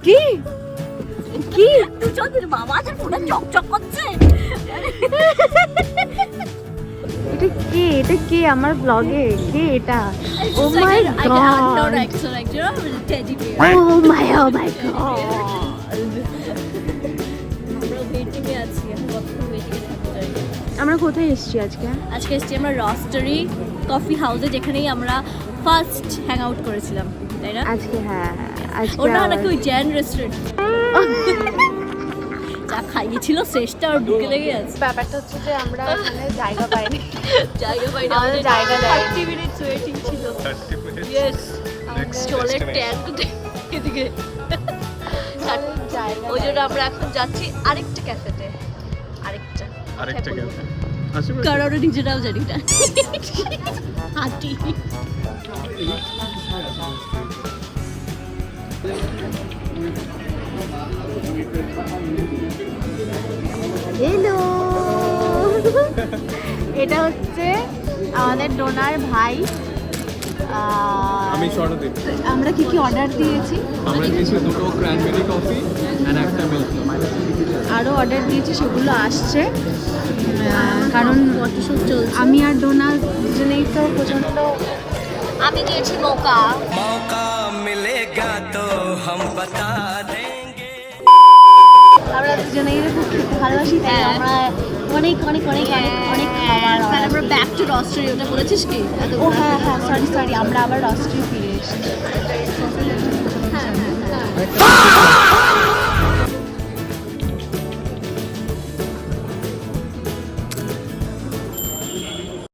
কি কি চল বাবা আছে পুরো চকচক করছে। এটা কে? এটা কে আমার ব্লগে? কে এটা? ও মাই গড, ও মাই গড। আমরা কোথায় এসেছি আজকে? আজকে এসেছি আমরা রস্টারি কফি হাউসে, যেখানেই আমরা ফার্স্ট হ্যাং আউট করেছিলাম, তাই না? আজকে হ্যাঁ, আজকে ওটা নাকি ওই জ্যান রেস্টুরেন্ট। যা খাইয়েছিল শেষটা আর ঢুকে লেগে আছে। ব্যাপারটা হচ্ছে যে আমরা এখানে জায়গা পাইনি। জায়গা পাইনি, আমাদের জায়গা দেয়। 30 মিনিটস ওয়েটিং ছিল। ইয়েস, চলের ট্যাঙ্ক এদিকে। ওই জন্য আমরা এখন যাচ্ছি আরেকটা ক্যাফেতে। আরেকটা ক্যাফে কারণ আমরা নিজেরাও জানি না। হাঁটি হ্যালো, এটা হচ্ছে আমাদের ডোনার ভাই। আমি সরদীপ। আমরা কি কি অর্ডার দিয়েছি? আমরা দিয়েছি দুটো ক্র্যানবেরি কফি আর একটা মিল্ক। আরও অর্ডার দিয়েছি, সেগুলো আসছে। কারণ ফটোশুট চলছে। আমি আর ডোনার দুজনেই তো প্রচণ্ড। আমি দিয়েছি মৌকা। मौका मिलेगा तो हम बता देंगे। আমরা দুজনেই খুব খেতে ভালোবাসি, তাই হ্যাঁ। আমরা অনেক অনেক অনেক অনেক অনেক খাবার তাহলে order আমরা দিই। ব্যাক টু রস্টারি, ওটা বলেছিস কি? ও হ্যাঁ হ্যাঁ, সরি সরি, আমরা আবার রস্ট্রি ফিরে এসেছি।